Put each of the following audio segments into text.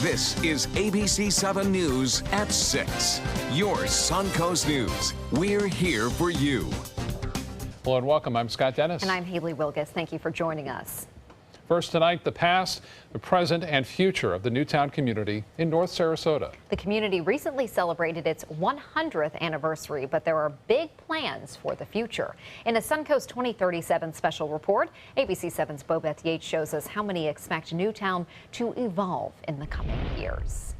This is ABC7 News at 6. Your Suncoast News. We're here for you. Hello and welcome. I'm Scott Dennis. And I'm Haley Wilgus. Thank you for joining us. First tonight, the past, the present, and future of the Newtown community in North Sarasota. The community recently celebrated its 100th anniversary, but there are big plans for the future. In a Suncoast 2037 special report, ABC7's Bobeth Yates shows us how many expect Newtown to evolve in the coming years.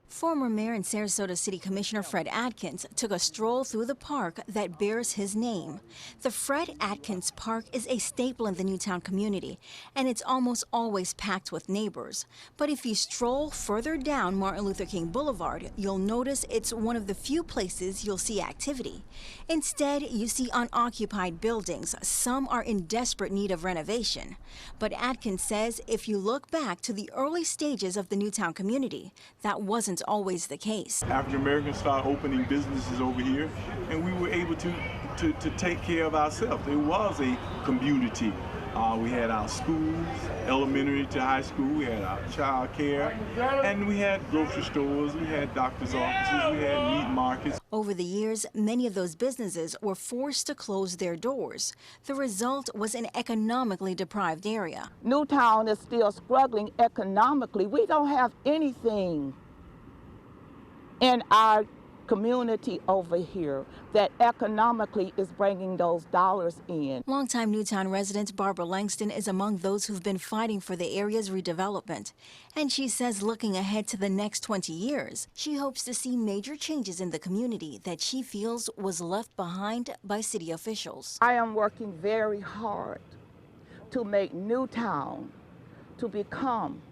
Former Mayor and Sarasota City Commissioner Fred Atkins took a stroll through the park that bears his name. The Fred Atkins Park is a staple in the Newtown community, and it's almost always packed with neighbors. But if you stroll further down Martin Luther King Boulevard, you'll notice it's one of the few places you'll see activity. Instead, you see unoccupied buildings. Some are in desperate need of renovation. But Atkins says if you look back to the early stages of the Newtown community, that wasn't always the case. African Americans started opening businesses over here, and we were able to take care of ourselves. It was a community. We had our schools, elementary to high school, we had our child care, and we had grocery stores, we had doctor's offices, we had meat markets. Over the years, many of those businesses were forced to close their doors. The result was an economically deprived area. Newtown is still struggling economically. We don't have anything in our community over here that economically is bringing those dollars in. Longtime Newtown resident Barbara Langston is among those who've been fighting for the area's redevelopment. And she says looking ahead to the next 20 years, she hopes to see major changes in the community that she feels was left behind by city officials. I am working very hard to make Newtown to become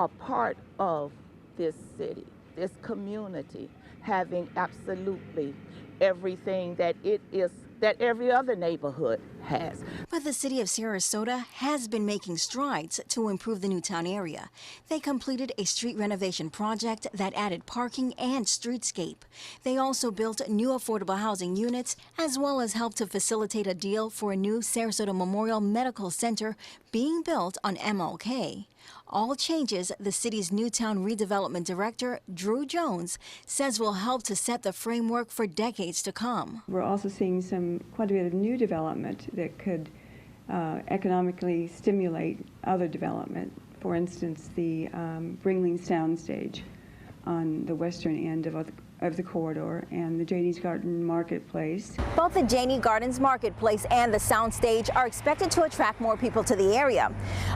a part of this city, this community, having absolutely everything that every other neighborhood has. But the city of Sarasota has been making strides to improve the Newtown area. They completed a street renovation project that added parking and streetscape. They also built new affordable housing units, as well as helped to facilitate a deal for a new Sarasota Memorial Medical Center being built on MLK. All changes the city's Newtown redevelopment director, Drew Jones, says will help to set the framework for decades to come. We're also seeing quite a bit of new development that could economically stimulate other development. For instance, the Ringling Soundstage on the western end of the corridor and the Janie's Garden Marketplace. Both the Janie Gardens Marketplace and the Soundstage are expected to attract more people to the area.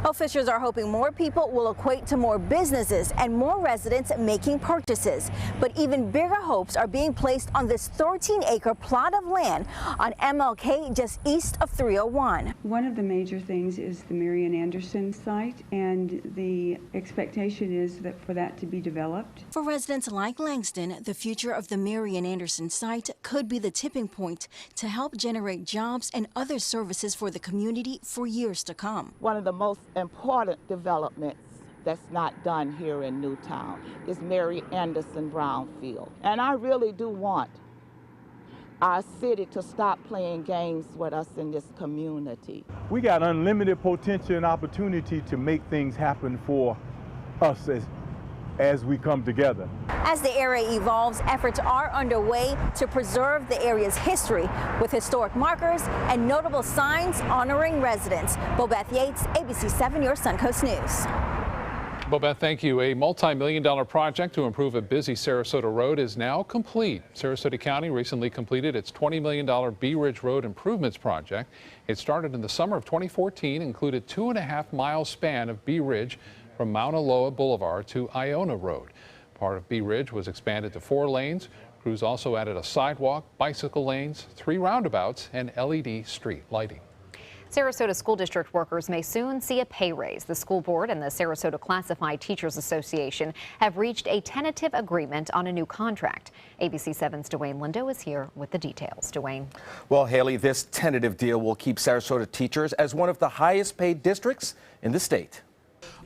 Officials are hoping more people will equate to more businesses and more residents making purchases. But even bigger hopes are being placed on this 13-acre plot of land on MLK just east of 301. One of the major things is the Marian Anderson site, and the expectation is that for that to be developed. For residents like Langston, the future of the Marian Anderson site could be the tipping point to help generate jobs and other services for the community for years to come. One of the most important developments that's not done here in Newtown is Mary Anderson Brownfield. And I really do want our city to stop playing games with us in this community. We got unlimited potential and opportunity to make things happen for us as we come together. As the area evolves, efforts are underway to preserve the area's history with historic markers and notable signs honoring residents. Bobeth Yates, ABC7, your Suncoast News. Bobeth, thank you. A multi-million-dollar project to improve a busy Sarasota road is now complete. Sarasota County recently completed its $20 million Bee Ridge Road Improvements Project. It started in the summer of 2014, included 2.5-mile span of Bee Ridge from Mauna Loa Boulevard to Iona Road. Part of Bee Ridge was expanded to 4 lanes. Crews also added a sidewalk, bicycle lanes, 3 roundabouts, and LED street lighting. Sarasota School District workers may soon see a pay raise. The school board and the Sarasota Classified Teachers Association have reached a tentative agreement on a new contract. ABC7's Dwayne Lindo is here with the details. Dwayne. Well, Haley, this tentative deal will keep Sarasota teachers as one of the highest paid districts in the state.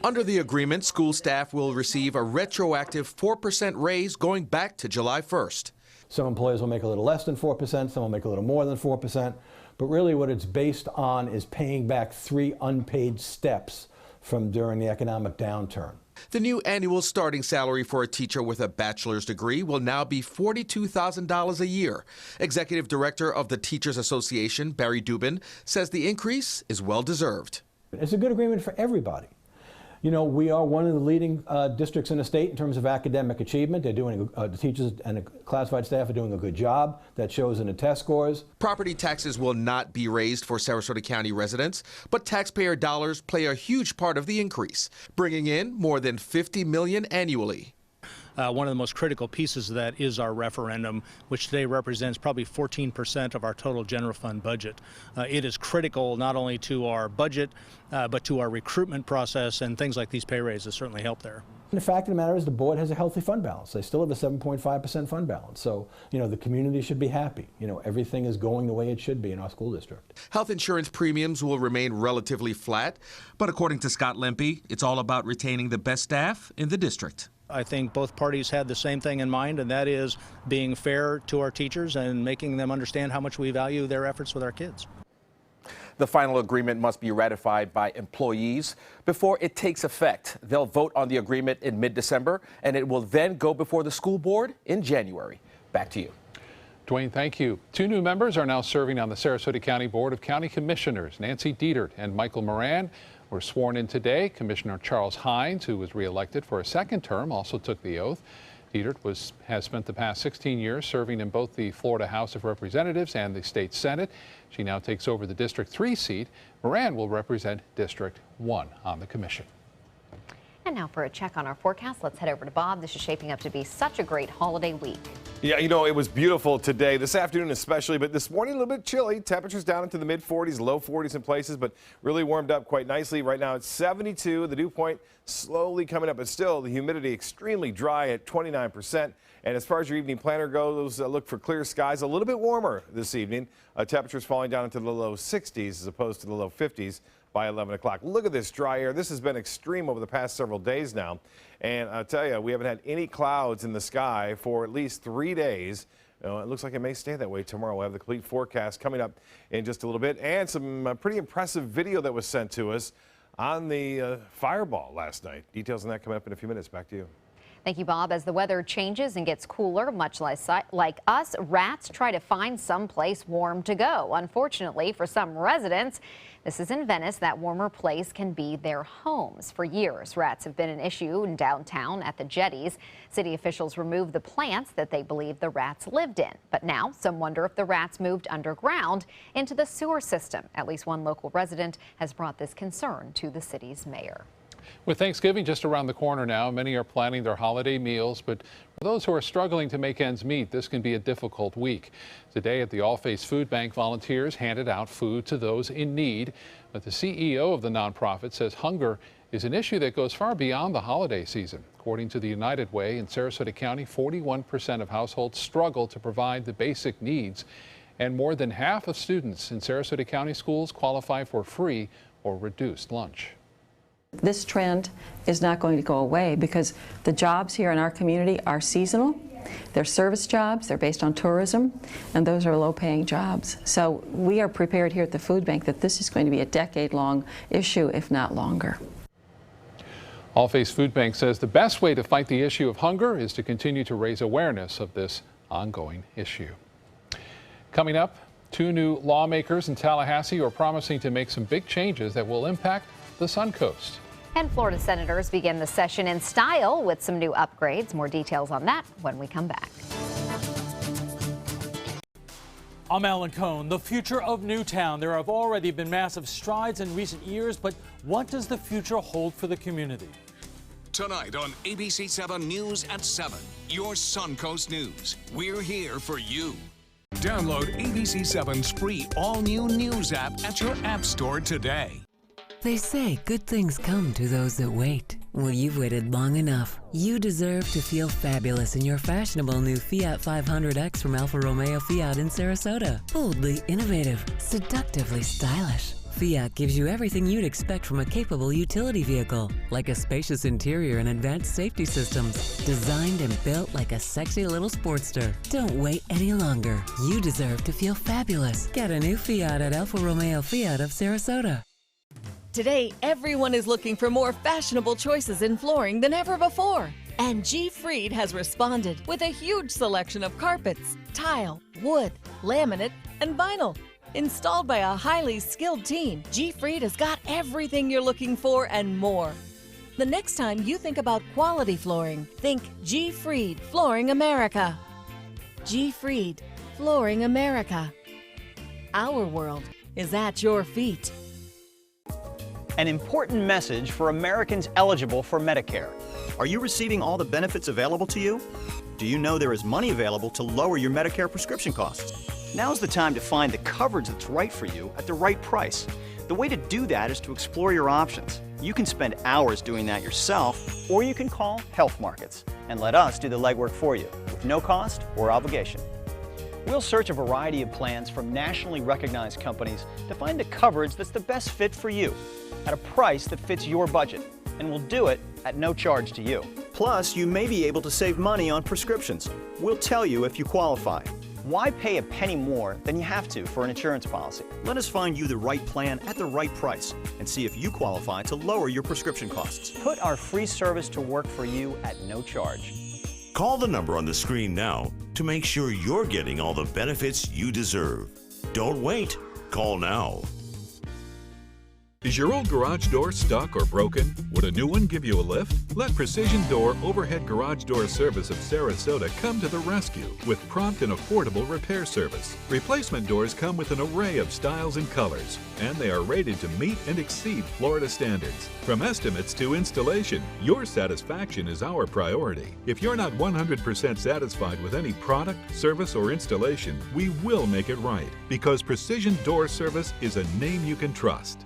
Under the agreement, school staff will receive a retroactive 4% raise going back to July 1st. Some employees will make a little less than 4%, some will make a little more than 4%, but really what it's based on is paying back 3 unpaid steps from during the economic downturn. The new annual starting salary for a teacher with a bachelor's degree will now be $42,000 a year. Executive Director of the Teachers Association, Barry Dubin, says the increase is well deserved. It's a good agreement for everybody. You know, we are one of the leading districts in the state in terms of academic achievement. They're doing, the teachers and the classified staff are doing a good job. That shows in the test scores. Property taxes will not be raised for Sarasota County residents, but taxpayer dollars play a huge part of the increase, bringing in more than $50 million annually. One of the most critical pieces of that is our referendum, which today represents probably 14% of our total general fund budget. It is critical not only to our budget, but to our recruitment process, and things like these pay raises certainly help there. And the fact of the matter is the board has a healthy fund balance. They still have a 7.5% fund balance. So, you know, the community should be happy. You know, everything is going the way it should be in our school district. Health insurance premiums will remain relatively flat, but according to Scott Lempe, it's all about retaining the best staff in the district. I think both parties had the same thing in mind, and that is being fair to our teachers and making them understand how much we value their efforts with our kids. The final agreement must be ratified by employees before it takes effect. They'll vote on the agreement in mid-December, and it will then go before the school board in January. Back to you. Dwayne, thank you. 2 new members are now serving on the Sarasota County Board of County Commissioners. Nancy Dietert and Michael Moran were sworn in today. Commissioner Charles Hines, who was reelected for a second term, also took the oath. Dietert has spent the past 16 years serving in both the Florida House of Representatives and the state Senate. She now takes over the District 3 seat. Moran will represent District 1 on the commission. And now for a check on our forecast, let's head over to Bob. This is shaping up to be such a great holiday week. Yeah, you know, it was beautiful today, this afternoon especially, but this morning a little bit chilly. Temperatures down into the mid-40s, low 40s in places, but really warmed up quite nicely. Right now it's 72. The dew point slowly coming up, but still the humidity extremely dry at 29%. And as far as your evening planner goes, look for clear skies. A little bit warmer this evening. Temperatures falling down into the low 60s as opposed to the low 50s. By 11 o'clock. Look at this dry air. This has been extreme over the past several days now. And I'll tell you, we haven't had any clouds in the sky for at least 3 days. It looks like it may stay that way tomorrow. We'll have the complete forecast coming up in just a little bit. And some pretty impressive video that was sent to us on the fireball last night. Details on that coming up in a few minutes. Back to you. Thank you, Bob. As the weather changes and gets cooler, much like us, rats try to find some place warm to go. Unfortunately, for some residents, this is in Venice, that warmer place can be their homes. For years, rats have been an issue in downtown at the jetties. City officials removed the plants that they believe the rats lived in. But now some wonder if the rats moved underground into the sewer system. At least one local resident has brought this concern to the city's mayor. With Thanksgiving just around the corner now, many are planning their holiday meals, but for those who are struggling to make ends meet, this can be a difficult week. Today at the All Faiths Food Bank, volunteers handed out food to those in need, but the CEO of the nonprofit says hunger is an issue that goes far beyond the holiday season. According to the United Way in Sarasota County, 41% of households struggle to provide the basic needs, and more than half of students in Sarasota County schools qualify for free or reduced lunch. This trend is not going to go away because the jobs here in our community are seasonal. They're service jobs, they're based on tourism, and those are low-paying jobs. So we are prepared here at the food bank that this is going to be a decade-long issue, if not longer. All Faiths Food Bank says the best way to fight the issue of hunger is to continue to raise awareness of this ongoing issue. Coming up, 2 new lawmakers in Tallahassee are promising to make some big changes that will impact the Suncoast. And Florida senators begin the session in style with some new upgrades. More details on that when we come back. I'm Alan Cohn. The future of Newtown. There have already been massive strides in recent years, but what does the future hold for the community? Tonight on ABC7 News at 7, your Suncoast News. We're here for you. Download ABC7's free all-new news app at your app store today. They say good things come to those that wait. Well, you've waited long enough. You deserve to feel fabulous in your fashionable new Fiat 500X from Alfa Romeo Fiat in Sarasota. Boldly innovative, seductively stylish. Fiat gives you everything you'd expect from a capable utility vehicle, like a spacious interior and advanced safety systems, designed and built like a sexy little sportster. Don't wait any longer. You deserve to feel fabulous. Get a new Fiat at Alfa Romeo Fiat of Sarasota. Today, everyone is looking for more fashionable choices in flooring than ever before. And G. Fried has responded with a huge selection of carpets, tile, wood, laminate, and vinyl. Installed by a highly skilled team, G. Fried has got everything you're looking for and more. The next time you think about quality flooring, think G. Fried Flooring America. G. Fried Flooring America. Our world is at your feet. An important message for Americans eligible for Medicare. Are you receiving all the benefits available to you? Do you know there is money available to lower your Medicare prescription costs? Now's the time to find the coverage that's right for you at the right price. The way to do that is to explore your options. You can spend hours doing that yourself, or you can call Health Markets and let us do the legwork for you with no cost or obligation. We'll search a variety of plans from nationally recognized companies to find the coverage that's the best fit for you at a price that fits your budget, and we'll do it at no charge to you. Plus, you may be able to save money on prescriptions. We'll tell you if you qualify. Why pay a penny more than you have to for an insurance policy? Let us find you the right plan at the right price and see if you qualify to lower your prescription costs. Put our free service to work for you at no charge. Call the number on the screen now to make sure you're getting all the benefits you deserve. Don't wait. Call now. Is your old garage door stuck or broken? Would a new one give you a lift? Let Precision Door Overhead Garage Door Service of Sarasota come to the rescue with prompt and affordable repair service. Replacement doors come with an array of styles and colors, and they are rated to meet and exceed Florida standards. From estimates to installation, your satisfaction is our priority. If you're not 100% satisfied with any product, service, or installation, we will make it right, because Precision Door Service is a name you can trust.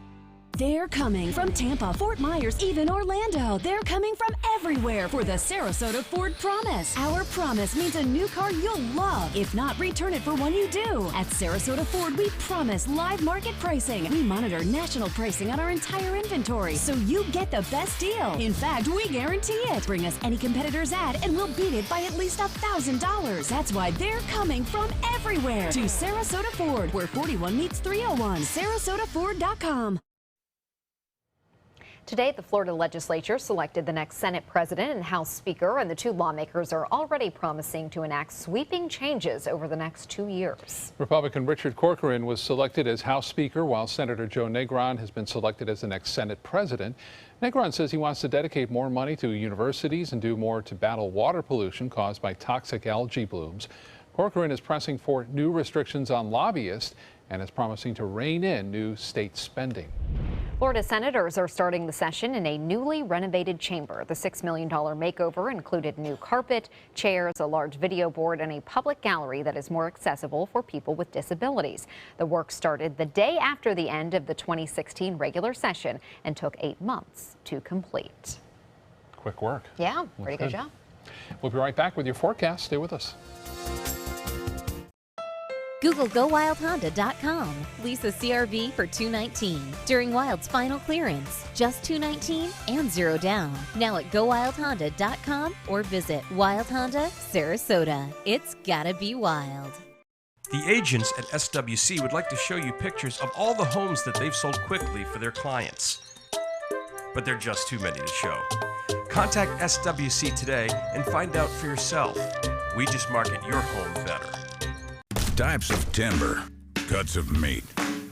They're coming from Tampa, Fort Myers, even Orlando. They're coming from everywhere for the Sarasota Ford Promise. Our promise means a new car you'll love. If not, return it for one you do. At Sarasota Ford, we promise live market pricing. We monitor national pricing on our entire inventory, so you get the best deal. In fact, we guarantee it. Bring us any competitor's ad, and we'll beat it by at least $1,000. That's why they're coming from everywhere to Sarasota Ford, where 41 meets 301. SarasotaFord.com. Today, the Florida legislature selected the next Senate president and House Speaker, and the two lawmakers are already promising to enact sweeping changes over the next 2 years. Republican Richard Corcoran was selected as House Speaker, while Senator Joe Negron has been selected as the next Senate president. Negron says he wants to dedicate more money to universities and do more to battle water pollution caused by toxic algae blooms. Corcoran is pressing for new restrictions on lobbyists and is promising to rein in new state spending. Florida senators are starting the session in a newly renovated chamber. The $6 million makeover included new carpet, chairs, a large video board, and a public gallery that is more accessible for people with disabilities. The work started the day after the end of the 2016 regular session and took 8 months to complete. Quick work. Yeah, pretty good job. We'll be right back with your forecast. Stay with us. Google GoWildHonda.com. Lease a CRV for $219 during Wild's final clearance. Just $219 and 0 down. Now at GoWildHonda.com or visit Wild Honda Sarasota. It's gotta be wild. The agents at SWC would like to show you pictures of all the homes that they've sold quickly for their clients. But they're just too many to show. Contact SWC today and find out for yourself. We just market your home better. Types of timber, cuts of meat,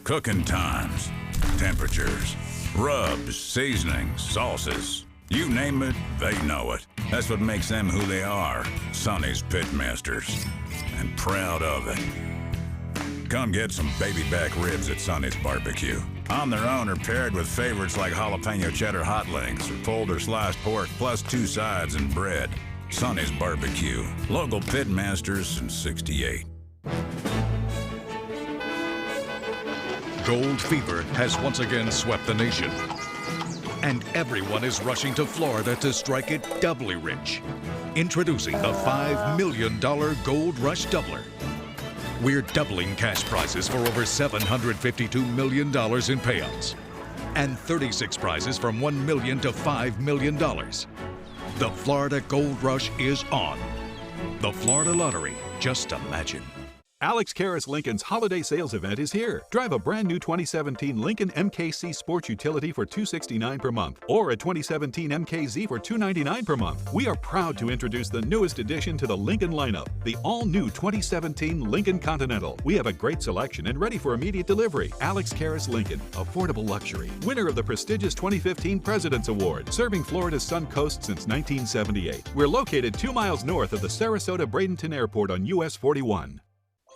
cooking times, temperatures, rubs, seasonings, sauces. You name it, they know it. That's what makes them who they are, Sonny's Pitmasters. And proud of it. Come get some baby back ribs at Sonny's Barbecue. On their own or paired with favorites like jalapeno cheddar hot links or pulled or sliced pork plus 2 sides and bread. Sonny's Barbecue. Local Pitmasters since '68. Gold fever has once again swept the nation. And everyone is rushing to Florida to strike it doubly rich. Introducing the $5 million Gold Rush Doubler. We're doubling cash prizes for over $752 million in payouts. And 36 prizes from $1 million to $5 million. The Florida Gold Rush is on. The Florida Lottery, just imagine. Alex Karras Lincoln's holiday sales event is here. Drive a brand new 2017 Lincoln MKC Sports Utility for $269 per month, or a 2017 MKZ for $299 per month. We are proud to introduce the newest addition to the Lincoln lineup, the all-new 2017 Lincoln Continental. We have a great selection and ready for immediate delivery. Alex Karras Lincoln, affordable luxury, winner of the prestigious 2015 President's Award, serving Florida's Sun Coast since 1978. We're located 2 miles north of the Sarasota-Bradenton Airport on US 41.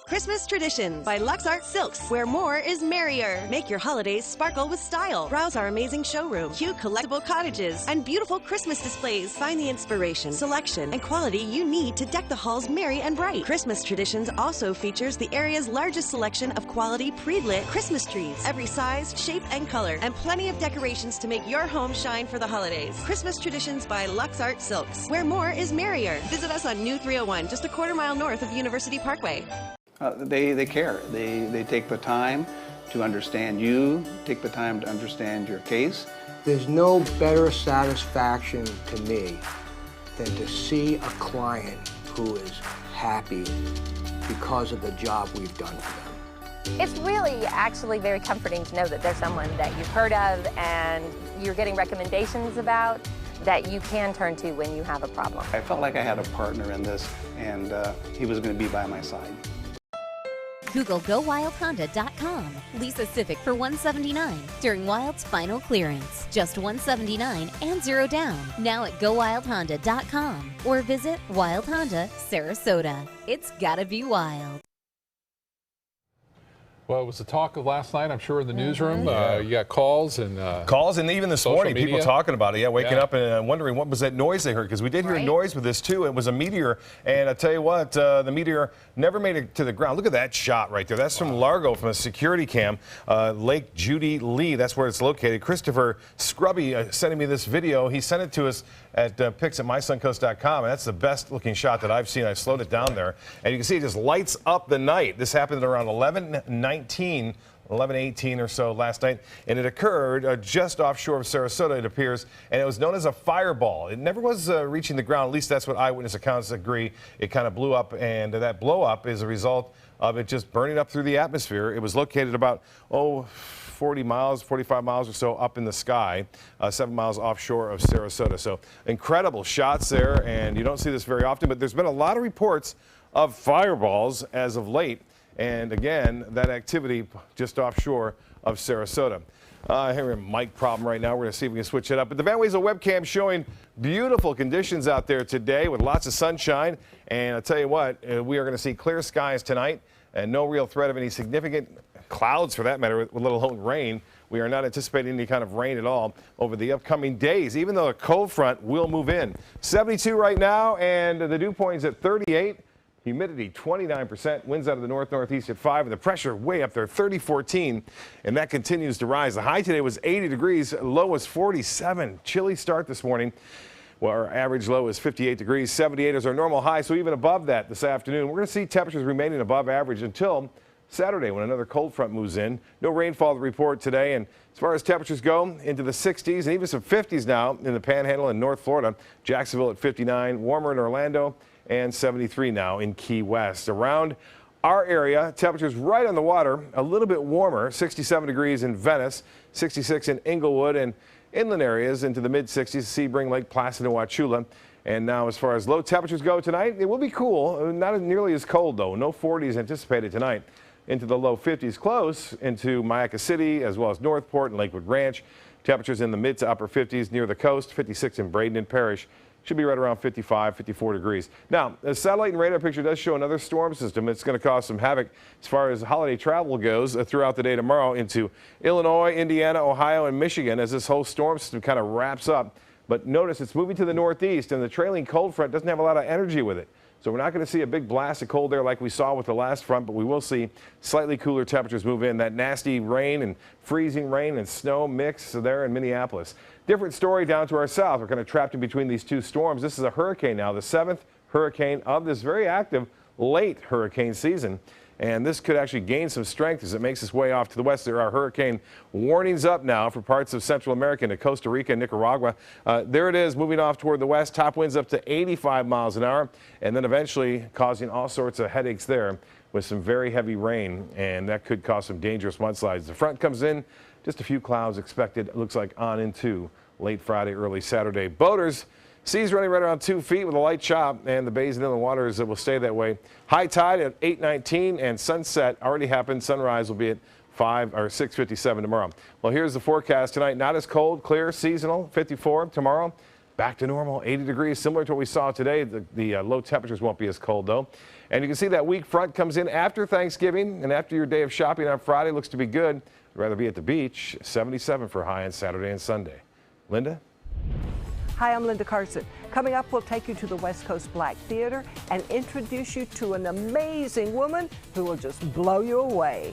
Christmas Traditions by LuxArt Silks, where more is merrier. Make your holidays sparkle with style. Browse our amazing showroom, cute collectible cottages, and beautiful Christmas displays. Find the inspiration, selection, and quality you need to deck the halls merry and bright. Christmas Traditions also features the area's largest selection of quality pre-lit Christmas trees, every size, shape, and color, and plenty of decorations to make your home shine for the holidays. Christmas Traditions by LuxArt Silks, where more is merrier. Visit us on New 301, just a quarter-mile north of University Parkway. They care. They take the time to understand you, take the time to understand your case. There's no better satisfaction to me than to see a client who is happy because of the job we've done for them. It's really actually very comforting to know that there's someone that you've heard of and you're getting recommendations about that you can turn to when you have a problem. I felt like I had a partner in this, and he was going to be by my side. Google GoWildHonda.com. Lease a Civic for $179 during Wild's final clearance. Just $179 and 0 down. Now at GoWildHonda.com or visit Wild Honda Sarasota. It's gotta be wild. Well, it was the talk of last night, I'm sure, in the newsroom. You got calls and even this morning, people talking about it. Yeah, waking up and wondering what was that noise they heard, because we did hear noise with this too. It was a meteor, and I tell you what, the meteor never made it to the ground. Look at that shot right there. That's from Largo, from a security cam. Lake Judy Lee, that's where it's located. Christopher Scrubby sending me this video. He sent it to us at pics at mysuncoast.com, and that's the best looking shot that I've seen. I slowed it down there, and you can see it just lights up the night. This happened at around 11:18 or so last night, and it occurred just offshore of Sarasota, it appears, and it was known as a fireball. It never was reaching the ground. At least that's what eyewitness accounts agree. It kind of blew up, and that blow up is a result of it just burning up through the atmosphere. It was located about 45 miles or so up in the sky, 7 miles offshore of Sarasota. So incredible shots there, and you don't see this very often, but there's been a lot of reports of fireballs as of late. And again, that activity just offshore of Sarasota. Here a mic problem right now. We're going to see if we can switch it up. But the Van Wezel webcam showing beautiful conditions out there today with lots of sunshine. And I'll tell you what, we are going to see clear skies tonight and no real threat of any significant clouds, for that matter, with let alone rain. We are not anticipating any kind of rain at all over the upcoming days, even though a cold front will move in. 72 right now, and the dew point is at 38. Humidity 29%, winds out of the north-northeast at 5, and the pressure way up there, 30-14, and that continues to rise. The high today was 80 degrees, low was 47. Chilly start this morning. Well, our average low is 58 degrees, 78 is our normal high, so even above that this afternoon. We're going to see temperatures remaining above average until Saturday when another cold front moves in. No rainfall to report today, and as far as temperatures go, into the 60s and even some 50s now in the Panhandle and North Florida. Jacksonville at 59, warmer in Orlando, and 73 now in Key West. Around our area, temperatures right on the water, a little bit warmer, 67 degrees in Venice, 66 in Inglewood, and inland areas into the mid-60s, Sebring, Lake Placid, and Wauchula. And now as far as low temperatures go tonight, it will be cool, not nearly as cold though. No 40s anticipated tonight. Into the low 50s, close into Mayaca City as well as Northport and Lakewood Ranch. Temperatures in the mid to upper 50s near the coast, 56 in Bradenton Parish. Should be right around 55, 54 degrees. Now, the satellite and radar picture does show another storm system. It's going to cause some havoc as far as holiday travel goes throughout the day tomorrow into Illinois, Indiana, Ohio, and Michigan as this whole storm system kind of wraps up. But notice it's moving to the northeast, and the trailing cold front doesn't have a lot of energy with it. So we're not going to see a big blast of cold air like we saw with the last front, but we will see slightly cooler temperatures move in. That nasty rain and freezing rain and snow mix there in Minneapolis. Different story down to our south. We're kind of trapped in between these two storms. This is a hurricane now, the 7th hurricane of this very active late hurricane season. And this could actually gain some strength as it makes its way off to the west. There are hurricane warnings up now for parts of Central America into Costa Rica and Nicaragua. There it is, moving off toward the west. Top winds up to 85 miles an hour, and then eventually causing all sorts of headaches there with some very heavy rain, and that could cause some dangerous mudslides. The front comes in, just a few clouds expected, it looks like on into late Friday, early Saturday. Boaters, seas running right around 2 feet with a light chop, and the bays and inland waters will stay that way. High tide at 8:19, and sunset already happened. Sunrise will be at 6:57 tomorrow. Well, here's the forecast tonight. Not as cold, clear, seasonal, 54 tomorrow. Back to normal, 80 degrees, similar to what we saw today. The low temperatures won't be as cold, though. And you can see that weak front comes in after Thanksgiving, and after your day of shopping on Friday looks to be good. I'd rather be at the beach. 77 for high on Saturday and Sunday. Linda? Hi, I'm Linda Carson. Coming up, we'll take you to the West Coast Black Theater and introduce you to an amazing woman who will just blow you away.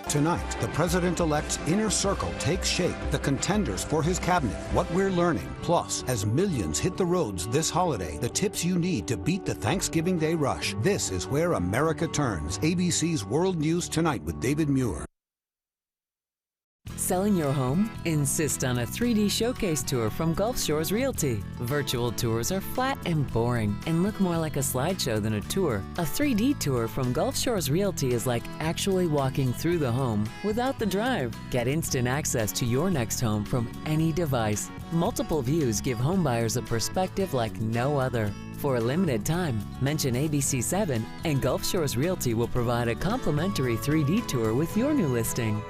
Tonight, the president-elect's inner circle takes shape, the contenders for his cabinet, what we're learning. Plus, as millions hit the roads this holiday, the tips you need to beat the Thanksgiving Day rush. This is where America turns. ABC's World News Tonight with David Muir. Selling your home? Insist on a 3D showcase tour from Gulf Shores Realty. Virtual tours are flat and boring and look more like a slideshow than a tour. A 3D tour from Gulf Shores Realty is like actually walking through the home without the drive. Get instant access to your next home from any device. Multiple views give homebuyers a perspective like no other. For a limited time, mention ABC7 and Gulf Shores Realty will provide a complimentary 3D tour with your new listing.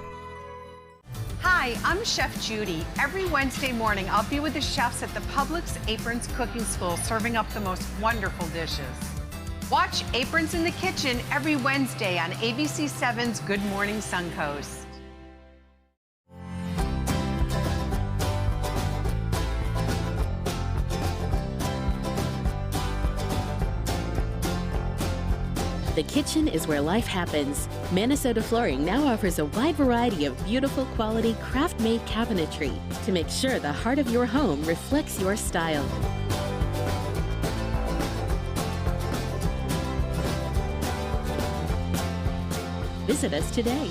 Hi, I'm Chef Judy. Every Wednesday morning, I'll be with the chefs at the Publix Aprons Cooking School serving up the most wonderful dishes. Watch Aprons in the Kitchen every Wednesday on ABC7's Good Morning Suncoast. The kitchen is where life happens. Minnesota Flooring now offers a wide variety of beautiful quality craft-made cabinetry to make sure the heart of your home reflects your style. Visit us today.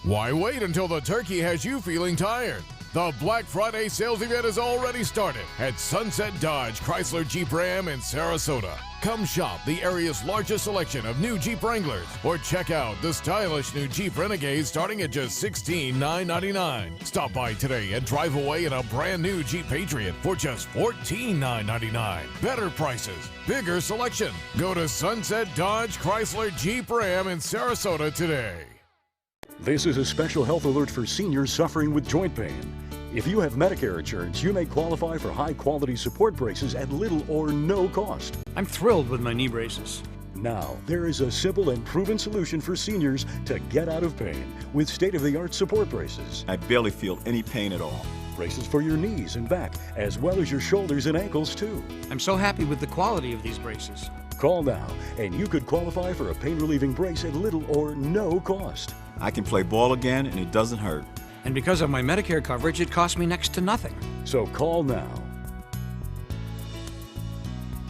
Why wait until the turkey has you feeling tired? The Black Friday sales event has already started at Sunset Dodge Chrysler Jeep Ram in Sarasota. Come shop the area's largest selection of new Jeep Wranglers or check out the stylish new Jeep Renegades starting at just $16,999. Stop by today and drive away in a brand new Jeep Patriot for just $14,999. Better prices, bigger selection. Go to Sunset Dodge Chrysler Jeep Ram in Sarasota today. This is a special health alert for seniors suffering with joint pain. If you have Medicare insurance, you may qualify for high-quality support braces at little or no cost. I'm thrilled with my knee braces. Now, there is a simple and proven solution for seniors to get out of pain with state-of-the-art support braces. I barely feel any pain at all. Braces for your knees and back, as well as your shoulders and ankles, too. I'm so happy with the quality of these braces. Call now, and you could qualify for a pain-relieving brace at little or no cost. I can play ball again, and it doesn't hurt. And because of my Medicare coverage, it costs me next to nothing. So call now.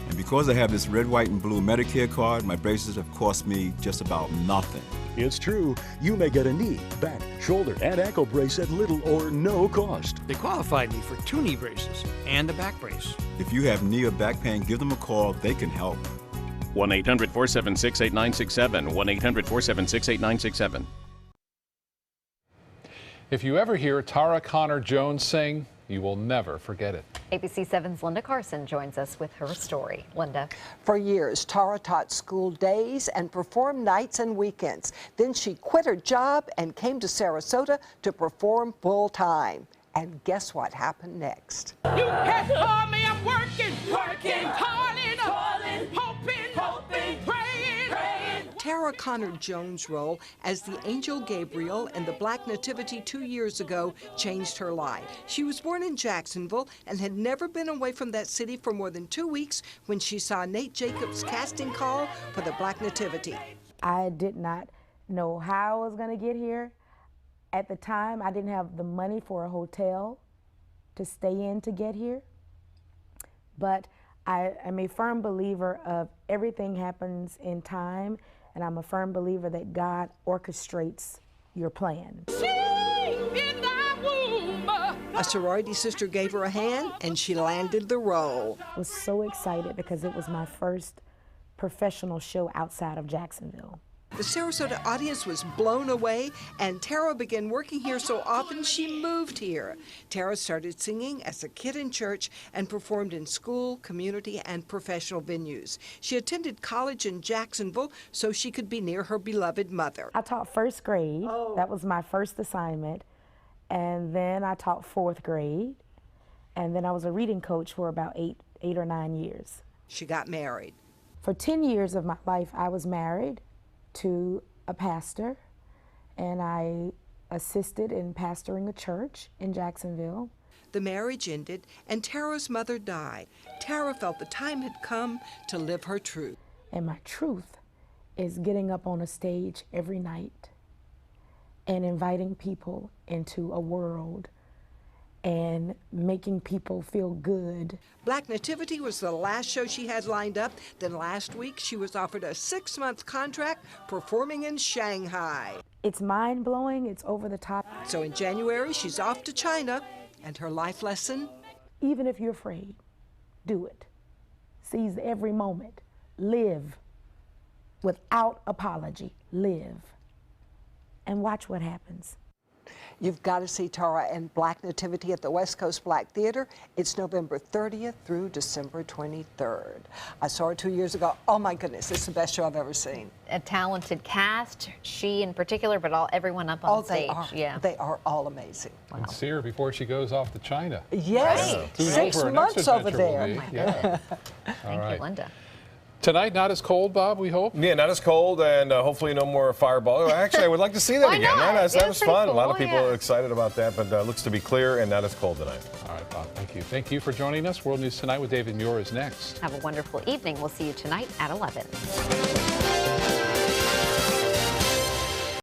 And because I have this red, white, and blue Medicare card, my braces have cost me just about nothing. It's true. You may get a knee, back, shoulder, and ankle brace at little or no cost. They qualified me for 2 knee braces and a back brace. If you have knee or back pain, give them a call. They can help. 1-800-476-8967. 1-800-476-8967. If you ever hear Tara Connor Jones sing, you will never forget it. ABC7's Linda Carson joins us with her story. Linda. For years, Tara taught school days and performed nights and weekends. Then she quit her job and came to Sarasota to perform full-time. And guess what happened next? You can't call me, I'm working, calling, hoping, praying. Tara Connor Jones' role as the Angel Gabriel in the Black Nativity 2 years ago changed her life. She was born in Jacksonville and had never been away from that city for more than 2 weeks when she saw Nate Jacobs' casting call for the Black Nativity. I did not know how I was going to get here. At the time, I didn't have the money for a hotel to stay in to get here. But I am a firm believer of everything happens in time, and I'm a firm believer that God orchestrates your plan. A sorority sister gave her a hand, and she landed the role. I was so excited because it was my first professional show outside of Jacksonville. The Sarasota audience was blown away, and Tara began working here so often she moved here. Tara started singing as a kid in church and performed in school, community, and professional venues. She attended college in Jacksonville so she could be near her beloved mother. I taught first grade. That was my first assignment. And then I taught fourth grade. And then I was a reading coach for about eight or 9 years. She got married. For 10 years of my life, I was married to a pastor, and I assisted in pastoring a church in Jacksonville. The marriage ended, and Tara's mother died. Tara felt the time had come to live her truth. And my truth is getting up on a stage every night and inviting people into a world and making people feel good. Black Nativity was the last show she had lined up. Then last week, she was offered a 6-month contract performing in Shanghai. It's mind-blowing, it's over the top. So in January, she's off to China, and her life lesson? Even if you're afraid, do it. Seize every moment. Live without apology. Live. And watch what happens. You've got to see Tara and Black Nativity at the West Coast Black Theater. It's November 30th through December 23rd. I saw her 2 years ago. Oh my goodness, it's the best show I've ever seen. A talented cast, she in particular, but everyone up on stage. They are all amazing. Wow. And see her before she goes off to China. Yes, right. 6 months over there. Oh my goodness. Thank you, Linda. Tonight, not as cold, Bob, we hope? Yeah, not as cold, and hopefully no more fireball. Actually, I would like to see that Why again. not? That was fun. Cool. A lot of people are excited about that, but looks to be clear and not as cold tonight. All right, Bob, thank you. Thank you for joining us. World News Tonight with David Muir is next. Have a wonderful evening. We'll see you tonight at 11.